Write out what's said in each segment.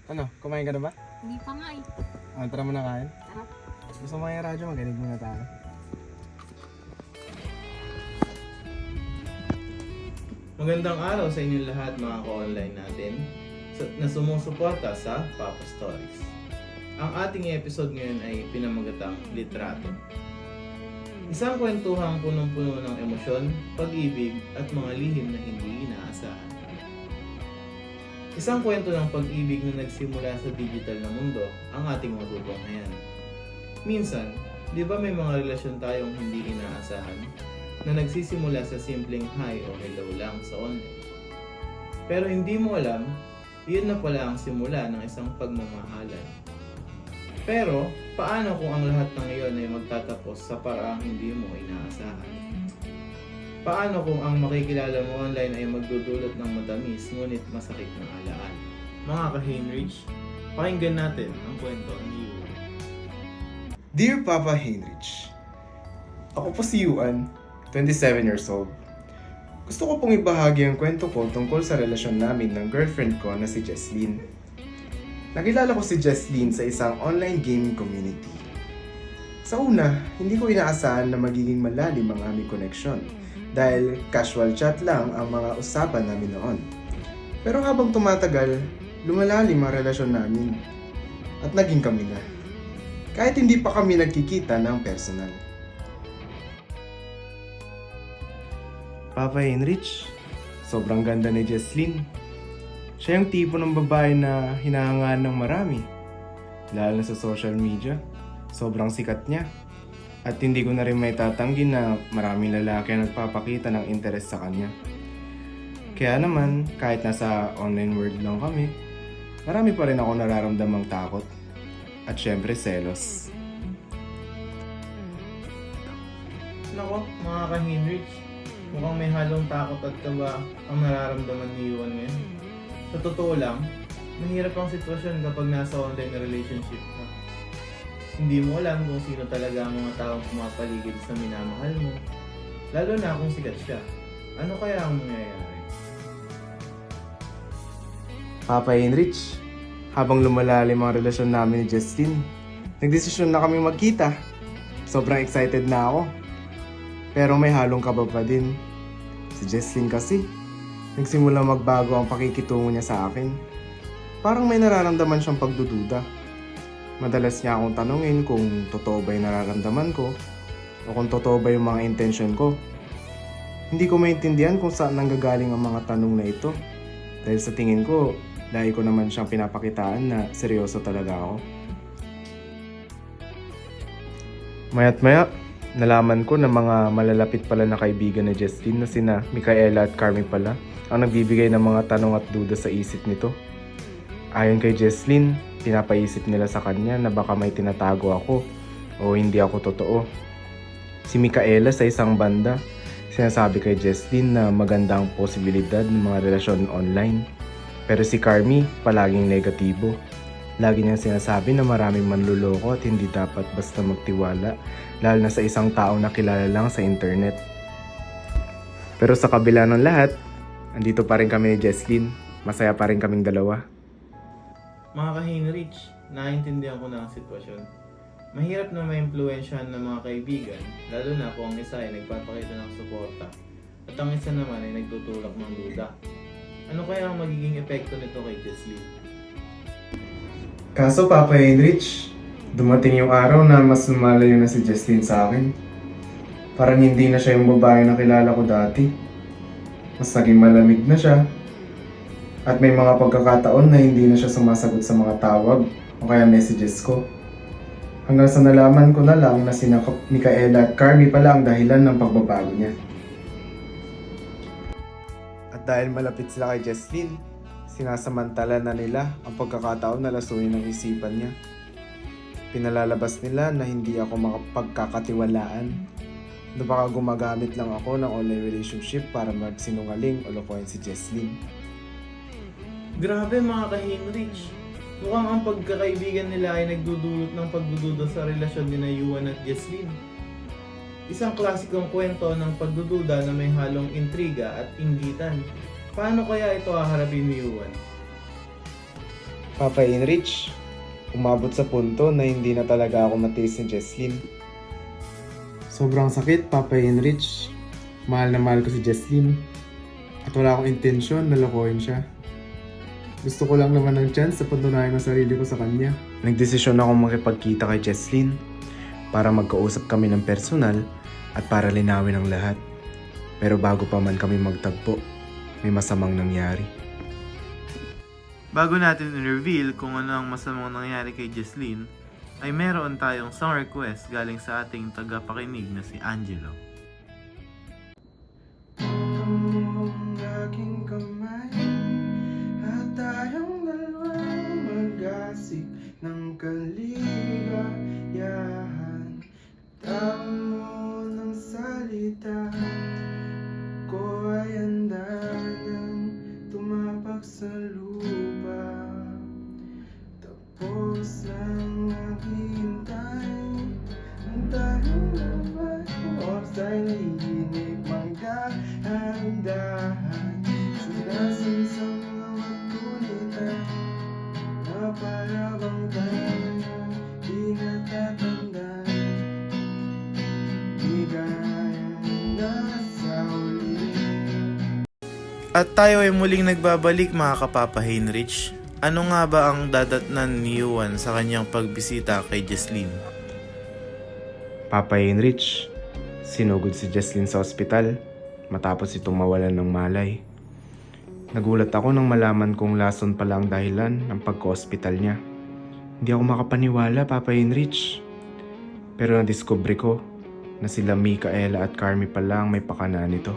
Ano, kumain ka na ba? Hindi pa nga eh. Tara mo na kain. Tara. Gusto mo yung radyo, maganig muna tayo. Magandang araw sa inyong lahat mga ka-online natin na sumusuporta sa Papa Stories. Ang ating episode ngayon ay pinamagatang Litrato. Isang kwentuhang punong-puno ng emosyon, pag-ibig at mga lihim na hindi inaasahan. Isang kwento ng pag-ibig na nagsimula sa digital na mundo ang ating matutunghayan. Minsan, di ba may mga relasyon tayong hindi inaasahan na nagsisimula sa simpleng hi o hello lang sa online? Pero hindi mo alam, yun na pala ang simula ng isang pagmamahalan. Pero, paano kung ang lahat ng iyon ay magtatapos sa paraang hindi mo inaasahan? Paano kung ang makikilala mo online ay magdudulot ng matamis ngunit masakit na alaala? Mga ka-Heinrich, pakinggan natin ang kwento ni Yuan. Dear Papa Heinrich, ako po si Yuan, 27 years old. Gusto ko pong ibahagi ang kwento ko tungkol sa relasyon namin ng girlfriend ko na si Jesslyn. Nakilala ko si Jesslyn sa isang online gaming community. Sa una, hindi ko inaasahan na magiging malalim ang aming koneksyon dahil casual chat lang ang mga usapan namin noon. Pero habang tumatagal, lumalalim ang relasyon namin at naging kami na. Kahit hindi pa kami nagkikita ng personal. Papa Heinrich, sobrang ganda ni Jesslyn. Siya yung tipo ng babae na hinahangaan ng marami. Lalo na sa social media, sobrang sikat niya. At hindi ko na rin may tatanggi na maraming lalaki ang nagpapakita ng interes sa kanya. Kaya naman, kahit nasa online world lang kami, marami pa rin ako nararamdamang takot. At syempre, selos. Nako, mga ka-Heinrich, mukhang may halong takot at kaba ang nararamdaman ni Yuan ngayon. Sa totoo lang, mahirap ang sitwasyon kapag nasa online relationship ka. Hindi mo alam kung sino talaga ang mga taong pumapaligid sa minamahal mo, lalo na kung sikat siya. Ano kaya ang mangyayari? Papa Heinrich, habang lumalalim ang relasyon namin ni Jesslyn, nagdesisyon na kami magkita. Sobrang excited na ako. Pero may halong kaba pa din. Si Jesslyn kasi, nagsimula magbago ang pakikitungo niya sa akin. Parang may nararamdaman siyang pagdududa. Madalas niya akong tanungin kung totoo ba yung nararamdaman ko o kung totoo ba yung mga intention ko. Hindi ko maintindihan kung saan nanggagaling ang mga tanong na ito. Dahil sa tingin ko, dahil ko naman siyang pinapakitaan na seryoso talaga ako. Maya't maya, nalaman ko na mga malalapit pala na kaibigan ni Jesslyn na sina Micaela at Carmi pala ang nagbibigay ng mga tanong at duda sa isip nito. Ayon kay Jesslyn, pinapaisip nila sa kanya na baka may tinatago ako o hindi ako totoo. Si Micaela sa isang banda, sinasabi kay Jesslyn na maganda ang posibilidad ng mga relasyon online. Pero si Carmi palaging negatibo. Lagi niyang sinasabi na maraming manluloko at hindi dapat basta magtiwala, lalo na sa isang taong nakilala lang sa internet. Pero sa kabila ng lahat, andito pa rin kami ni Jesslyn. Masaya pa rin kaming dalawa. Mga ka-Heinrich, naiintindihan ko na ang sitwasyon. Mahirap na ma-impluwensyahan ng mga kaibigan, lalo na kung ang isa ay nagpapakita ng suporta at ang isa naman ay nagtutulak ng duda. Ano kaya ang magiging epekto nito kay Jesslyn? Kaso Papa Heinrich, dumating yung araw na mas lumalayo na si Jesslyn sa akin. Parang hindi na siya yung babae na kilala ko dati. Mas naging malamig na siya. At may mga pagkakataon na hindi na siya sumasagot sa mga tawag o kaya messages ko. Hanggang sa nalaman ko na lang na sina Micaela at Carmi pala ang dahilan ng pagbabago niya. At dahil malapit sila kay Jesslyn, sinasamantala na nila ang pagkakataon na lasunin ng isipan niya. Pinalalabas nila na hindi ako makapagkakatiwalaan na baka gumagamit lang ako ng online relationship para magsinungaling o lokohin si Jesslyn. Grabe mga ka-Heinrich! Mukhang ang pagkakaibigan nila ay nagdudulot ng pagdududa sa relasyon ni Yuan at Jesslyn. Isang klasikong kwento ng pagdududa na may halong intriga at inggitan. Paano kaya ito haharapin ni Yuan? Papa Heinrich, umabot sa punto na hindi na talaga ako matiis ni Jesslyn. Sobrang sakit, Papa Heinrich. Mahal na mahal ko si Jesslyn. At wala akong intensyon na lokohin siya. Gusto ko lang naman ng chance sa patunayan ng sarili ko sa kanya. Nagdesisyon akong makipagkita kay Jesslyn para magkausap kami ng personal at para linawin ang lahat. Pero bago pa man kami magtagpo, may masamang nangyari. Bago natin i-reveal kung ano ang masamang nangyari kay Jesslyn, ay meron tayong song request galing sa ating tagapakinig na si Angelo. Ang aking kamay at tayong dalawang mag-asik ng kaligayahan. Tamo ng salita ko ay andanan tumapak sa lupa. Tapos lang naghihintay ang tayong labay. Oras ay lihinig magdahan-dahan. Sinasansang mga kulitan na para bang tayo di natatandaan. Di gaya na sa uli. At tayo ay muling nagbabalik mga kapapa Heinrich. Ano nga ba ang dadatnan ni Yuan sa kanyang pagbisita kay Jesslyn? Papa Heinrich, sinugod si Jesslyn sa ospital matapos itong mawalan ng malay. Nagulat ako nang malaman kong lason pala ang dahilan ng pagka-ospital niya. Hindi ako makapaniwala, Papa Heinrich. Pero nadiskubre ko na sila Micaela at Carmi pala ang may pakana nito.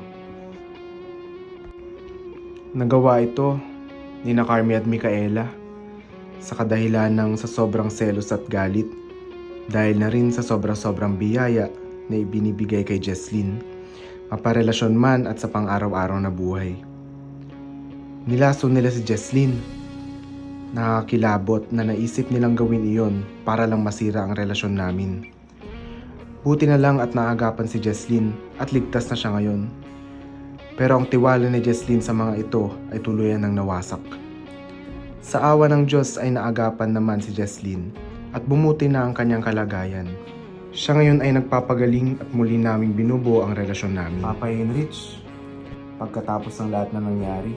Nagawa ito ni na Carmi at Micaela sa kadahilan ng sa sobrang selos at galit dahil na rin sa sobrang biyaya na ibinibigay kay Jesslyn, maparelasyon man at sa pang-araw-araw na buhay. Nilason nila si Jesslyn. Nakakilabot na naisip nilang gawin iyon para lang masira ang relasyon namin. Buti na lang at naagapan si Jesslyn at ligtas na siya ngayon. Pero ang tiwala ni Jesslyn sa mga ito ay tuluyan ng nawasak. Sa awa ng Diyos ay naagapan naman si Jesslyn at bumuti na ang kanyang kalagayan. Siya ngayon ay nagpapagaling at muli naming binubuo ang relasyon namin. Papa Heinrich, pagkatapos ng lahat na nangyari,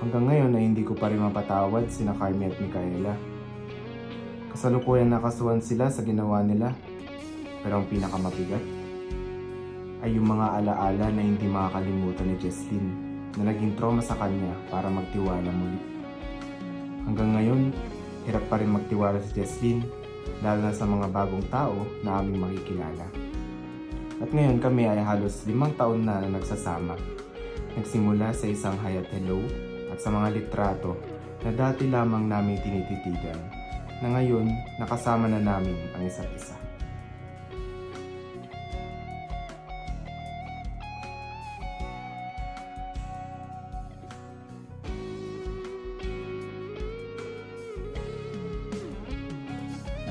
hanggang ngayon ay hindi ko pa rin mapatawad sina Carmi at Micaela. Kasalukuyan nakasuhan sila sa ginawa nila, pero ang pinakamabigat ay yung mga alaala na hindi makakalimutan ni Jesslyn na naging trauma sa kanya para magtiwala muli. Hanggang ngayon, hirap pa rin magtiwala si Jesslyn, lalo na sa mga bagong tao na aming makikilala. At ngayon kami ay halos 5 taon na nagsasama. Nagsimula sa isang hi at hello at sa mga litrato na dati lamang namin tinititigan, na ngayon nakasama na namin ang isa't isa.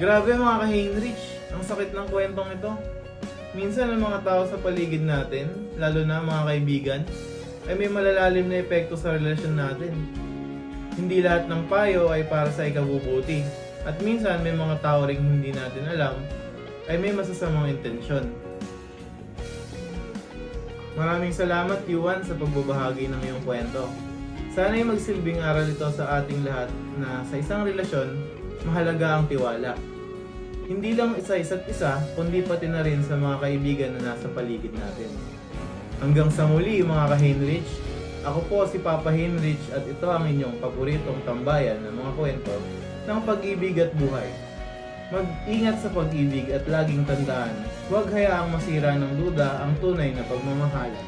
Grabe mga ka-Heinrich, ang sakit ng kwentong ito. Minsan ang mga tao sa paligid natin, lalo na mga kaibigan, ay may malalalim na epekto sa relasyon natin. Hindi lahat ng payo ay para sa ikabubuti. At minsan may mga tao ring hindi natin alam ay may masasamang intensyon. Maraming salamat Yuan sa pagbabahagi ng iyong kwento. Sana ay magsilbing aral ito sa ating lahat na sa isang relasyon, mahalaga ang tiwala. Hindi lang isa-isa't isa, kundi pati na rin sa mga kaibigan na nasa paligid natin. Hanggang sa muli mga ka-Heinrich, ako po si Papa Heinrich at ito ang inyong paboritong tambayan ng mga kwento ng pag-ibig at buhay. Mag-ingat sa pag-ibig at laging tandaan, huwag hayaang masira ng duda ang tunay na pagmamahalan.